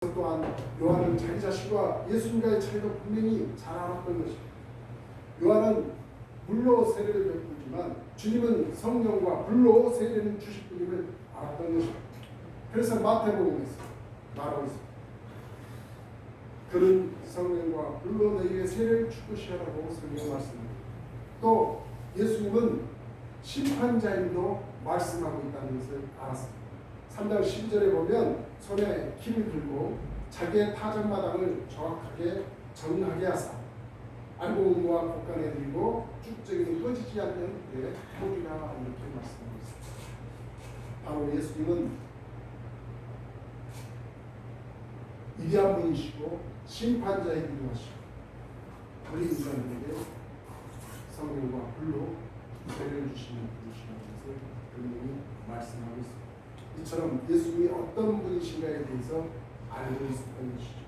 또한 요한은 자기 자신과 예수님과의 차이도 분명히 잘 알았던 것입니다. 요한은 물로 세례를 베풀지만 주님은 성령과 불로 세례를 주실 분임을 알았던 것입니다. 그래서 마태복음에서 말하고 있습니다. 그는 성령과 불로 너희에게 세례를 줄 것이라고 성경 말씀합니다. 또 예수님은 심판자임도 말씀하고 있다는 것을 알았습니다. 3장 12절에 보면 손에 키를 들고 자기의 타작마당을 정확하게 정하게 하사 알곡음과 곡간에 들고 쭉저기는 꺼지지 않는 내 탁목이라 이렇게 말씀하고 있습니다. 바로 예수님은 위대한 분이시고 심판자이기도 하시고 우리 인간에게 성령과 불로 세례를 주시는 분이시라는 것을 분명히 말씀하고 있습니다. 이처럼 예수님이 어떤 분이신가에 대해서 알고 있었던 것이죠.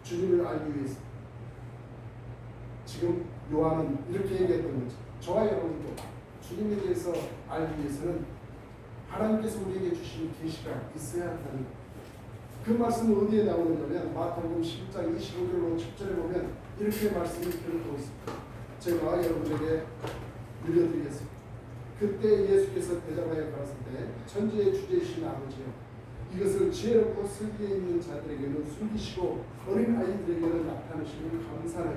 주님을 알기 위해서 지금 요한은 이렇게 얘기했던 거죠. 저와 여러분도 주님에 대해서 알기 위해서는 하나님께서 우리에게 주신 계시가 있어야 한다는 그 말씀은 어디에 나오느냐면 마태복음 11장 25절로 10절에 보면 이렇게 말씀을 드리고 있습니다. 제가 여러분에게 들려드리겠습니다. 그때 예수께서 대답하여 가라사대 천지의 주제이신 아버지여 이것을 지혜롭고 슬기에 있는 자들에게는 숨기시고 어린 아이들에게는 나타내시는 감사하여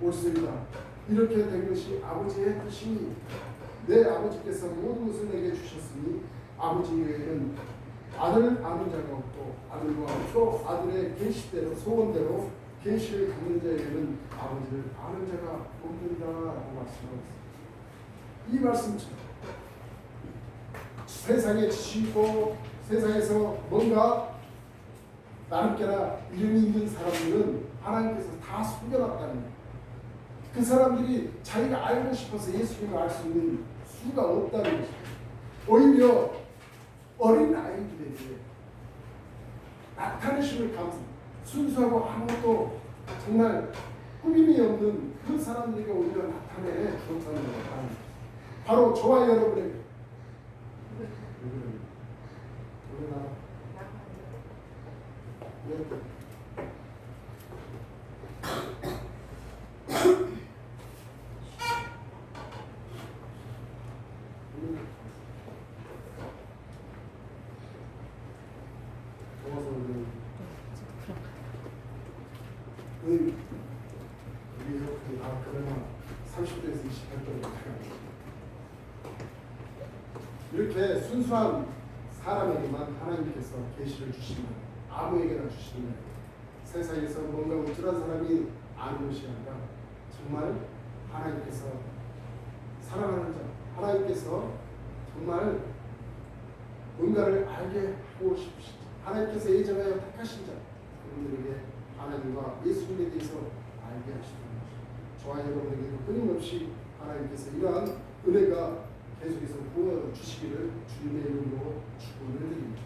옳습니다. 이렇게 된 것이 아버지의 뜻이니 내 아버지께서 모든 것을 내게 주셨으니 아버지 외에는 아들을 아는 자가 없고 아들과 또 아들의 계시대로 소원대로 계시를 갖는 자에게는 아버지를 아는 자가 없는다라고 말씀하고 있습니다. 이 말씀처럼 세상에 지시고 세상에서 뭔가 나름대로 이름이 있는 사람들은 하나님께서 다 숨겨놨다는 거예요. 그 사람들이 자기가 알고 싶어서 예수님을 알 수 있는 수가 없다는 것이죠. 오히려 어린 아이들에게 나타내심을 감사합니다. 순수하고 아무것도 정말 꾸밈이 없는 그 사람들에게 오히려 나타내 주었다는 거예요. 바로 저와 여러분에게 그러면 30대에서 28대 이렇게 순수한 사람에게만 하나님께서 계시를 주시면 아무에게나 주시는 세상에서 뭔가 우쭐한 사람이 아는 것이 아니라 정말 하나님께서 사랑하는 자, 하나님께서 정말 뭔가를 알게 하고 싶으신 자, 하나님께서 예정하여 택하신 자, 그분들에게 하나님과 예수님에 대해서 알게 하시는 것입니다. 저와 여러분에게도 끊임없이 하나님께서 이러한 은혜가 계속해서 부어주시기를 주님의 이름으로 축원을 드립니다.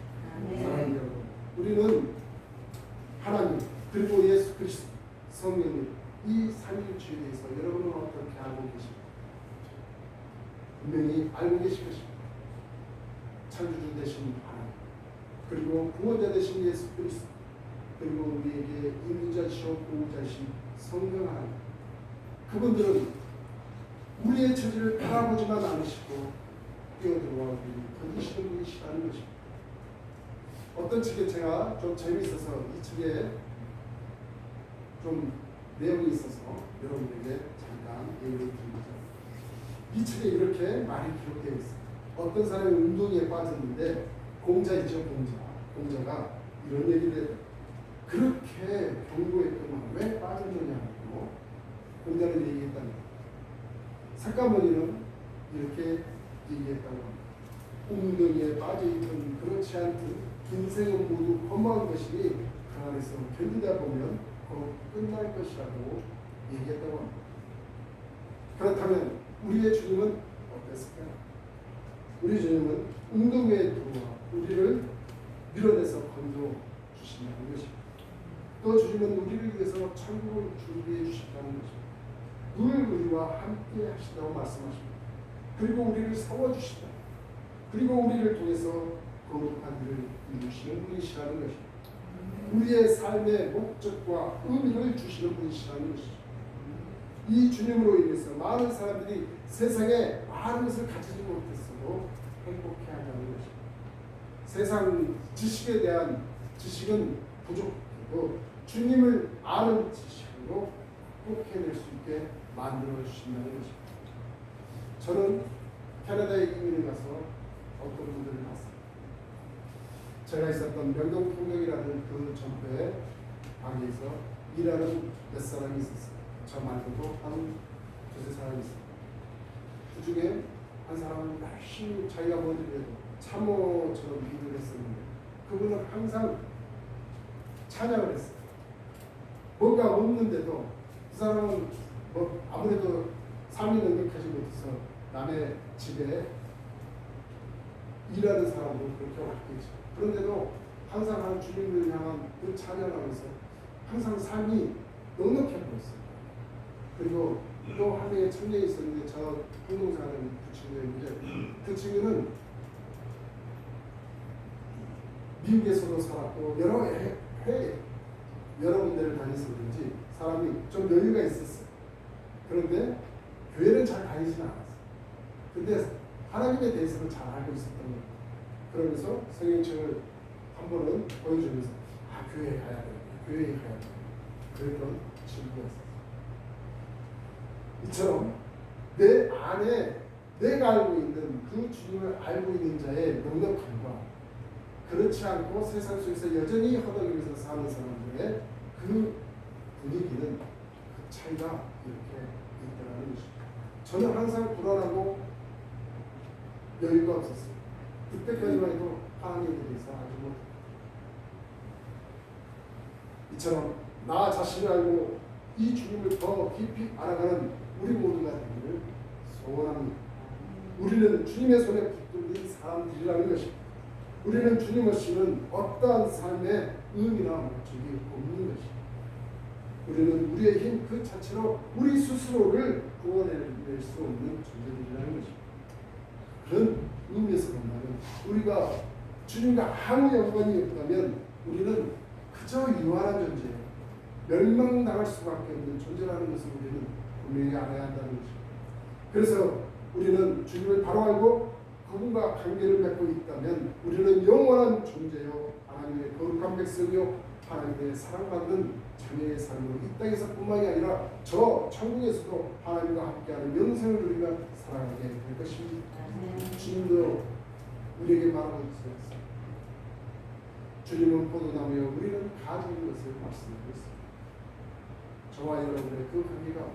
사랑하는 여러분, 우리는 하나님 그리고 예수 그리스도 성령님 이 삼위일체에 대해서 여러분은 어떻게 알고 계십니까? 분명히 알고 계실 것입니다. 창조주 되신 하나님 그리고 구원자 되신 예수 그리스도 그리고 우리에게 인자시오 보호자이신 성령 하나님 그분들은 우리의 처지를 바라보지만 않으시고 뛰어들어와 우리를 건지시는 분이시라는 것입니다. 어떤 책에 제가 좀 재미있어서 이 책에 좀 내용이 있어서 여러분에게 잠깐 얘기를 드립니다. 이 책에 이렇게 말이 기록되어 있습니다. 어떤 사람이 운동에 빠졌는데 공자이죠, 공자가 이런 얘기를 해요. 그렇게 경고했더만 왜 빠졌느냐고 공자는 얘기했다는 거예요. 석가모니는 이렇게 얘기했다고 합니다. 운동에 빠져있던 그렇지 않든 인생은 모두 허무한 것이니 그 안에서 견디다 보면 곧 끝날 것이라고 얘기했다고 합니다. 그렇다면 우리의 주님은 어땠을까요? 우리 주님은 운동회에 들어와 우리를 밀어내서 건져 주신다는 것입니다. 또 주님은 우리를 위해서 천국을 준비해 주신다는 것입니다. 늘 우리와 함께 하신다고 말씀하십니다. 그리고 우리를 세워주신다. 그리고 우리를 통해서 거룩한 일을 이루시는 분이시라는 것입니다. 우리의 삶의 목적과 의미를 주시는 분이시라는 것이죠. 이 주님으로 인해서 많은 사람들이 세상에 많은 것을 가지지 못했어도 행복해하는 것입니다. 세상 지식에 대한 지식은 부족해도 주님을 아는 지식으로 행복해낼 수 있게 만들어 주신다는 것입니다. 저는 캐나다에 이민을 가서 어떤 분들을 봤습니다. 제가 있었던 명동통역이라는 그 점포에 방에서 일하는 몇 사람이 있었어요. 저 말고도 한 두세 사람이 있었어요. 그 중에 한 사람은 열심히 자기가 뭔지 해도 참모처럼 일을 했었는데 그분은 항상 찬양을 했어요. 뭔가 없는데도 그 사람은 뭐 아무래도 삶이 능력하지 못해서 남의 집에 일하는 사람도 그렇게 왔겠죠. 그런데도 항상 한 주님을 향한 그 찬양하면서 항상 삶이 넉넉해 보였어요. 그리고 또 한 명의 청년이 있었는데 저 공동사는 그 친구였는데 그 친구는 미국에서도 살았고 여러 군데를 다녔었는지 사람이 좀 여유가 있었어요. 그런데 교회는 잘 다니지는 않았어요. 근데 하나님에 대해서는 잘 알고 있었던 거예요. 그러면서 성경책을 한 번은 보여주면서 교회에 가야 돼, 교회에 가야 돼. 그랬던 친구였어요. 이처럼 내 안에 내가 알고 있는 그 주님을 알고 있는 자의 넉넉함과 그렇지 않고 세상 속에서 여전히 허덕이면서 사는 사람들의 그 분위기는 그 차이가 이렇게 있다는 것입니다. 저는 항상 불안하고 여유가 없었어요. 그때까지만 해도 하나님에 대해서 알지 못했어요. 이처럼 나 자신을 알고 이 주님을 더 깊이 알아가는 우리 모두가 되기를 소원합니다. 우리는 주님의 손에 붙들린 사람들이라는 것입니다. 우리는 주님 없이는 어떠한 삶의 의미나 목적이 없는 것입니다. 우리는 우리의 힘 그 자체로 우리 스스로를 구원해낼 수 없는 존재들이라는 것입니다. 그런 의미에서 본다면 우리가 주님과 아무 연관이 없다면 우리는 그저 유한한 존재예요. 멸망당할 수밖에 없는 존재라는 것을 우리는 분명히 알아야 한다는 것입니다. 그래서 우리는 주님을 바로 알고 그분과 관계를 맺고 있다면 우리는 영원한 존재요 하나님의 거룩한 백성이요 하나님의 사랑받는 자녀의 삶으로 이 땅에서 뿐만이 아니라 저 천국에서도 하나님과 함께하는 영생을 누리며 살아가게 될 것입니다. 주님도 우리에게 말하고 있습니다. 주님은 포도나무여 우리는 가지인 것을 말씀하고 있습니다. 저와 여러분의 그 관계가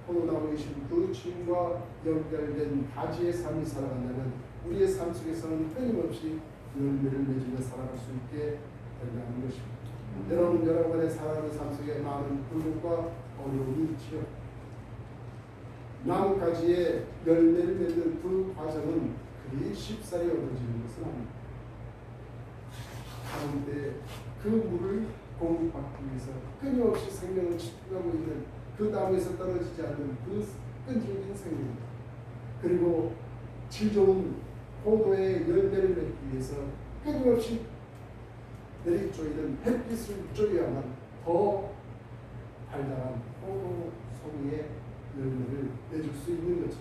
포도나무이신 그 주님과 연결된 가지의 삶이 살아간다면 우리의 삶 속에서는 끊임없이 열매를 맺으며 살아갈 수 있게 된다는 것입니다. 여러분의 살아가는 삶 속에 많은 굴곡과 어려움이 있지요. 나뭇가지에 열매를 맺는 그 과정은 그리 쉽사리 얻어지는 것은 아닙니다. 가운데 그 물을 공급받기 위해서 끊임없이 생명을 지탱하고 있는 그 나무에서 떨어지지 않는 그 끈질긴 생명, 그리고 질 좋은 포도의 열매를 맺기 위해서 끊임없이 내리쪼이는 햇빛을 쬐야만 더 달달한 포도 송이의 열매를 내줄 수 있는 거죠.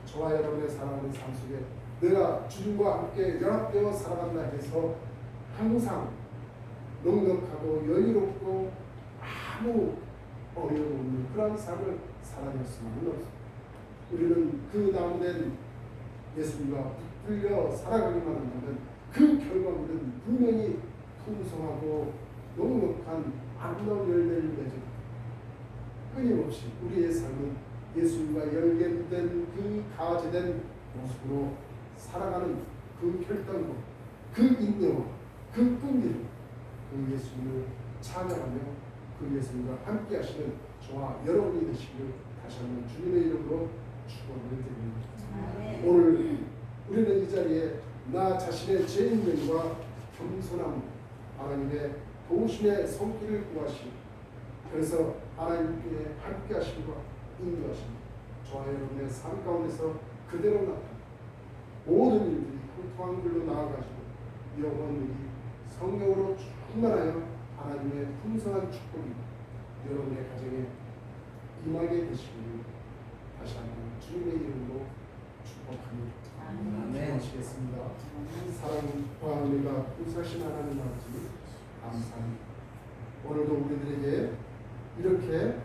저와 여러분의 살아가는 삶 속에 내가 주님과 함께 연합되어 살아간다 해서 항상 넉넉하고 여유롭고 아무 어려움 없는 그런 삶을 살아낼 수만은 없습니다. 우리는 그 나무된 예수님과 붙들려 살아가기만 한다면 그 결과물은 분명히 풍성하고 넉넉한 아름다운 열매를 맺어 끊임없이 우리의 삶은 예수님과 연결된 그 가지된 모습으로 살아가는 그 결단과 그 인내와 그 끈기로 그 예수님을 찬양하며 그 예수님과 함께 하시는 저와 여러분이 되시기를 다시 한번 주님의 이름으로 축원을 드립니다. 오늘 우리는 이 자리에 나 자신의 죄인면과 겸손함 하나님의 도우심의 손길을 구하시고 그래서 하나님께 함께 하심과 인도하심 저와 여러분의 삶 가운데서 그대로 나타나 모든 일들이 형통한 길로 나아가시고 영혼들이 성령으로 충만하여 하나님의 풍성한 축복이 여러분의 가정에 임하게 되시길 다시 한번 주님의 이름으로 축복합니다. 아멘. 기도하시겠습니다. 사랑과 은혜가 풍성하신 하나님 아버지 감사합니다. 오늘도 우리들에게 이렇게